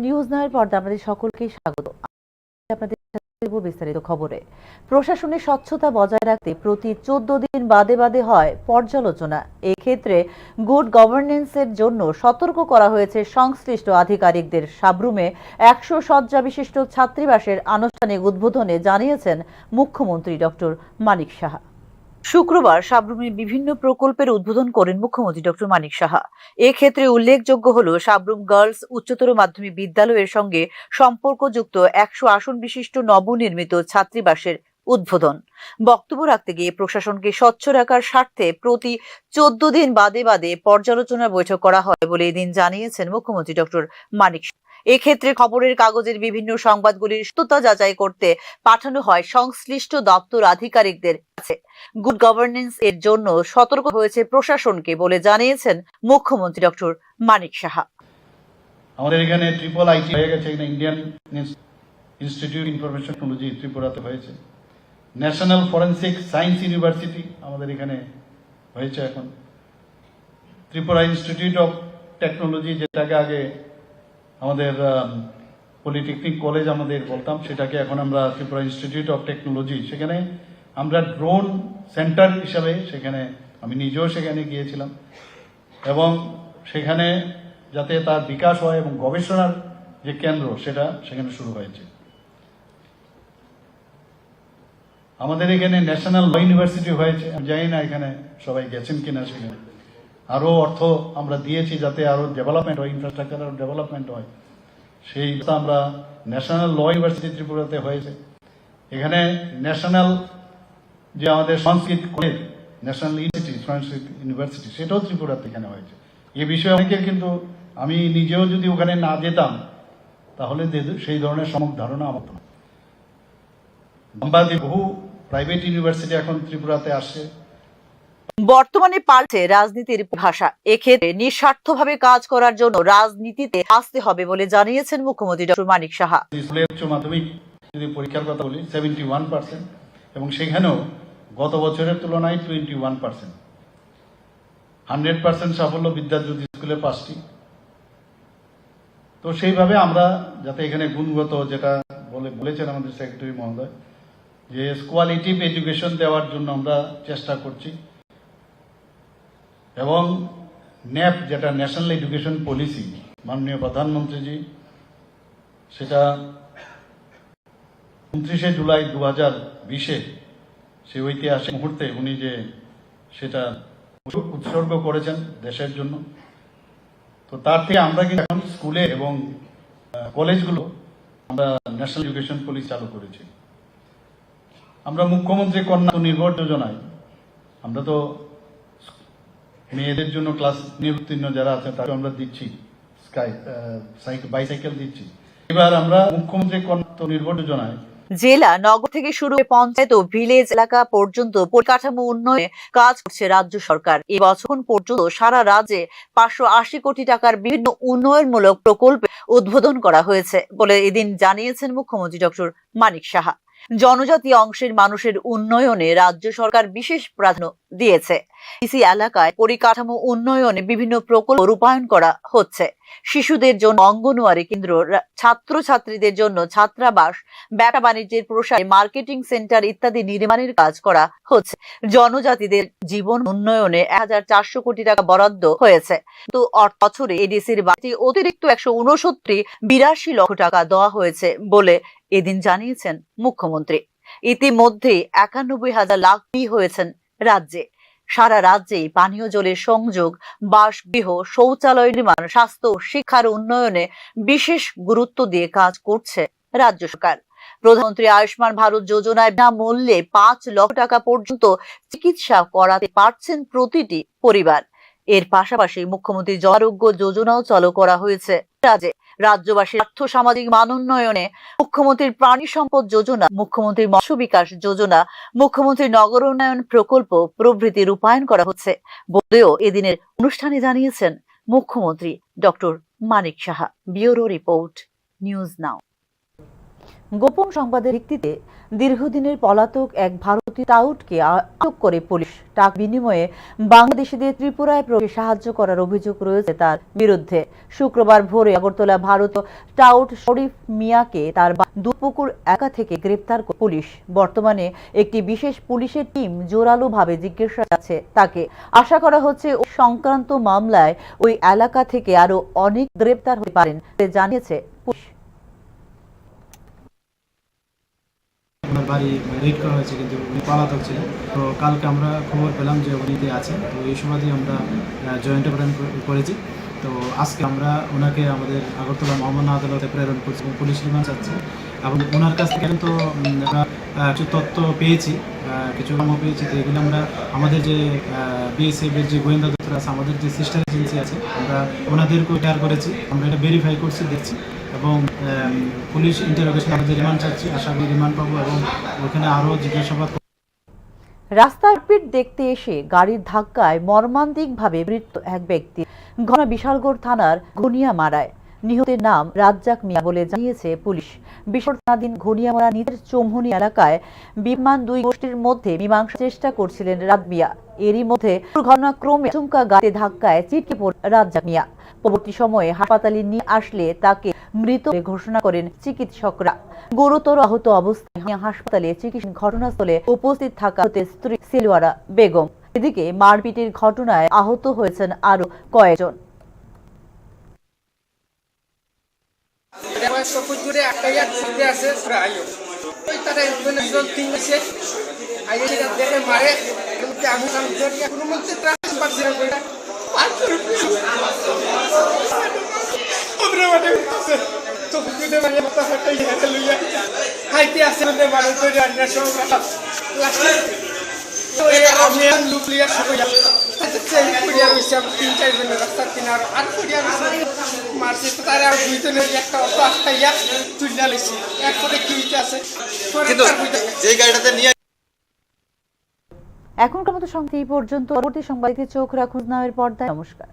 News নাওয়ের পর্দা আপনাদের সকলকে স্বাগত। আপনাদের বিস্তারিত খবরে প্রশাসনের স্বচ্ছতা বজায় রাখতে প্রতি 14 দিন বাদে বাদে হয় পর্যালোচনা। এক্ষেত্রে গুড গভর্নেন্সের জন্য সতর্ক করা হয়েছে সংশ্লিষ্ট আধিকারিকদের। সাবরুমে 100 শয্যা বিশিষ্ট ছাত্রীবাসের আনুষ্ঠানিক উদ্বোধনে জানিয়েছেন মুখ্যমন্ত্রী ডক্টর মানিক সাহা। শুক্রবার সাবরুমে বিভিন্ন প্রকল্পের উদ্বোধন করেন মুখ্যমন্ত্রী ডক্টর মানিক সাহা। এক্ষেত্রে উল্লেখযোগ্য হল সাবরুম গার্লস উচ্চতর মাধ্যমিক বিদ্যালয়ের সঙ্গে সম্পর্কযুক্ত 100 আসন বিশিষ্ট নবনির্মিত ছাত্রীবাসের উদ্বোধন। বক্তব্য রাখতে গিয়ে প্রশাসনকে স্বচ্ছ রাখার স্বার্থে প্রতি 14 দিন বাদে বাদে পর্যালোচনা বৈঠক করা হয় বলে এদিন জানিয়েছেন মুখ্যমন্ত্রী ডক্টর মানিক। এক্ষেত্রে খবরের কাগজের বিভিন্ন সংবাদগুলির সত্যতা যাচাই করতে পাঠানো হয় সংশ্লিষ্ট দপ্তর আধিকারিকদের কাছে। গুড গভর্নেন্স এর জন্য সতর্ক হয়েছে প্রশাসনকে বলে জানিয়েছেন মুখ্যমন্ত্রী ডক্টর মানিক সাহা। আমাদের এখানে ট্রিপল আইটি হয়ে গেছে, ইন্ডিয়ান ইনস্টিটিউট ইনফরমেশন টেকনোলজি ত্রিপুরাতে হয়েছে। ন্যাশনাল ফরেন্সিক সায়েন্স ইউনিভার্সিটি আমাদের এখানে হয়েছে। এখন ত্রিপুরা ইনস্টিটিউট অফ টেকনোলজি, যেটাকে আগে আমাদের পলিটেকনিক কলেজ আমাদের বলতাম, সেটাকে এখন আমরা ত্রিপুরা ইনস্টিটিউট অফ টেকনোলজি, সেখানে আমরা ড্রোন সেন্টার হিসাবে সেখানে আমি নিজেও সেখানে গিয়েছিলাম এবং সেখানে যাতে তার বিকাশ হয় এবং গবেষণার যে কেন্দ্র সেটা সেখানে শুরু হয়েছে। আমাদের এখানে ন্যাশনাল ল ইউনিভার্সিটি হয়েছে। আমি জানি না এখানে সবাই গেছেন কিনা, সেখানে আরো অর্থ আমরা দিয়েছি যাতে আরো ডেভেলপমেন্ট হয়, ইনফ্রাস্ট্রাকচার আরো ডেভেলপমেন্ট হয়। সেই আমরা ন্যাশনাল ল ইউনিভার্সিটি ত্রিপুরাতে হয়েছে। এখানে ন্যাশনাল যে আমাদের সংস্কৃত কলেজ, ন্যাশনাল সংস্কৃত ইউনিভার্সিটি, সেটাও ত্রিপুরাতে এখানে হয়েছে। এ বিষয়ে অনেকের কিন্তু আমি নিজেও যদি ওখানে না যেতাম তাহলে সেই ধরনের সমক ধারণা আমার না। বহু প্রাইভেট ইউনিভার্সিটি এখন ত্রিপুরাতে আসছে। বর্তমানে পাল্টে রাজনীতির ভাষা। এক্ষেত্রে নিঃস্বার্থভাবে কাজ করার জন্য রাজনীতিতে আসতে হবে বলে জানিয়েছেন মুখ্যমন্ত্রী ডক্টর মানিক সাহা। উচ্চ মাধ্যমিক যদি পরীক্ষার কথা বলি 71%, এবং সেখানেও গত বছরের তুলনায় 21%। 100% সাফল্য বিদ্যাজ্যোতি স্কুলের 5টি। তো সেইভাবে আমরা যাতে এখানে গুণগত, যেটা বলেছেন আমাদের সেক্রেটারি মহোদয়, যে কোয়ালিটিভ এডুকেশন দেওয়ার জন্য আমরা চেষ্টা করছি। এবং ন্যাপ, যেটা ন্যাশনাল এডুকেশন পলিসি, মাননীয় প্রধানমন্ত্রীজি সেটা 29শে জুলাই 2020-এ সেই ঐতিহাসিক মুহূর্তে উনি যে সেটা উৎসর্গ করেছেন দেশের জন্য, তো তার থেকে আমরা কিন্তু এখন স্কুলে এবং কলেজগুলো আমরা ন্যাশনাল এডুকেশন পলিসি চালু করেছি। আমরা মুখ্যমন্ত্রী কন্যা নির্ভর যোজনায় আমরা তো মেয়েদের জন্য ক্লাস উত্তীর্ণ যারা আছে তাকে আমরা দিচ্ছি বাইসাইকেল দিচ্ছি। এবার আমরা মুখ্যমন্ত্রী কন্যা নির্ভর যোজনায় জেলা, নগর থেকে শুরু করে পঞ্চায়েত ও ভিলেজ এলাকা পর্যন্ত পরিকাঠামো উন্নয়নে কাজ করছে রাজ্য সরকার। এই বছর পর্যন্ত সারা রাজ্যে 580 কোটি টাকার বিভিন্ন উন্নয়নমূলক প্রকল্প উদ্বোধন করা হয়েছে বলে এদিন জানিয়েছেন মুখ্যমন্ত্রী ডক্টর মানিক সাহা। জনজাতি অংশের মানুষের উন্নয়নে রাজ্য সরকার বিশেষ প্রাধান্য দিয়েছে। ইসি এলাকায় পরিকাঠামো উন্নয়নে বিভিন্ন প্রকল্প রূপায়ণ করা হচ্ছে। শিশুদের জন্য অঙ্গনওয়াড়ি কেন্দ্র, ছাত্রছাত্রীদের জন্য ছাত্রাবাস, ব্যবসা বাণিজ্যের প্রসারে মার্কেটিং সেন্টার ইত্যাদি নির্মাণের কাজ করা হচ্ছে। জনজাতিদের জীবন উন্নয়নে 1400 কোটি টাকা বরাদ্দ হয়েছে। তো বছরে এডিসির বাড়তি অতিরিক্ত 169 লক্ষ টাকা দেওয়া হয়েছে বলে এদিন জানিয়েছেন মুখ্যমন্ত্রী। ইতিমধ্যে 91,000 লাখ হয়েছেন রাজ্যে। সারা রাজ্যেই পানীয় জলের সংযোগ, বাসগৃহ, শৌচালয় নির্মাণ, স্বাস্থ্য, শিক্ষার উন্নয়নে বিশেষ গুরুত্ব দিয়ে কাজ করছে রাজ্য সরকার। প্রধানমন্ত্রী আয়ুষ্মান ভারত যোজনায় বিনামূল্যে 5 লক্ষ টাকা পর্যন্ত চিকিৎসা করাতে পারছেন প্রতিটি পরিবার। এর পাশাপাশি মুখ্যমন্ত্রী জন আরোগ্য যোজনাও চালু করা হয়েছে রাজ্যে। রাজ্যবাসীর আর্থ সামাজিক মান উন্নয়নে মুখ্যমন্ত্রীর প্রাণী সম্পদ যোজনা, মুখ্যমন্ত্রীর মৎস্য বিকাশ যোজনা, মুখ্যমন্ত্রীর নগর উন্নয়ন প্রকল্প প্রভৃতি রূপায়ণ করা হচ্ছে বলেও এদিনের অনুষ্ঠানে জানিয়েছেন মুখ্যমন্ত্রী doctor Manik Saha. Bureau report, News Now. গোপন সংবাদের ভিত্তিতে দীর্ঘদিনের পলাতক এক ভারতীয় টাউটকে আটক করে পুলিশ। টাকা বিনিময়ে বাংলাদেশিদের ত্রিপুরায় প্রবেশে সাহায্য করার অভিযোগ রয়েছে তার বিরুদ্ধে। শুক্রবার ভোরে আগরতলা ভারতীয় টাউট শরীফ মিয়াকে তার দুপুকুর এলাকা থেকে গ্রেপ্তার করে পুলিশ। বর্তমানে একটি বিশেষ পুলিশের টিম জোরালোভাবে জিজ্ঞাসা করছে তাকে। আশা করা হচ্ছে ওই সংক্রান্ত মামলায় ওই এলাকা থেকে আরো অনেক গ্রেপ্তার হতে পারেন বলে জানিয়েছে পুলিশ। ওনার বাড়ি রেড করা হয়েছে, কিন্তু উনি পলাতক ছিলেন। তো কালকে আমরা খবর পেলাম যে উনি আছেন, তো এই সুবাদে আমরা জয়েন্ট অপারেশন করেছি। তো আজকে আমরা ওনাকে আমাদের আগরতলা মহামান্য আদালতে প্রেরণ করছি, পুলিশ রিমান্ড চাচ্ছি। এবং ওনার কাছ থেকে কিন্তু আমরা কিছু তথ্য পেয়েছি, কিছু নামও পেয়েছি। তো এগুলো আমরা আমাদের যে বিএসএফের যে গোয়েন্দা দপ্তর আছে, আমাদের যে সিস্টার এজেন্সি আছে, আমরা ওনাদেরকেও শেয়ার করেছি। আমরা এটা ভেরিফাই করছি, দেখছি। এবং পুলিশ ইন্টারোগেশন আমাদের রিমান্ড চাচ্ছি, আশা করি রিমান্ড পাবো এবং ওখানে আরও জিজ্ঞাসাবাদ। রাস্তার পিট দেখতে এসে গাড়ির ধাক্কায় মর্মান্তিকভাবে মৃত্যু এক ব্যক্তি। ঘটনা বিশালগড় থানার ঘনিয়ামারায়। নিহতের নাম রাজ্জাক মিয়া বলে জানিয়েছে পুলিশ। বিস্ফোরণাধীন ঘনিয়ামারা নিজের চৌমুহনী এলাকায় বিমান দুই গোষ্ঠীর মধ্যে মীমাংসার চেষ্টা করছিলেন রাত মিয়া। এরই মধ্যে দুর্ঘটনাক্রমে আচমকা গাড়ি ধাক্কায় ছিটকে পড়ে রাজ্জাক মিয়া। পরবর্তী সময়ে হাসপাতালে নিয়ে আসলে তাকে মৃত ঘোষণা করেন চিকিৎসকরা। গুরুতর আহত অবস্থায় হাসপাতালে চিকিৎসা ঘটনাস্থলে উপস্থিত থাকা স্ত্রী সিলওয়ারা বেগম। এদিকে মারপিটের ঘটনায় আহত হয়েছেন আরো কয়েকজন। এখনকার মতো সংবাদ এই পর্যন্ত। পরবর্তী সংবাদে চোখ রাখুন নামের পর্দায়। নমস্কার।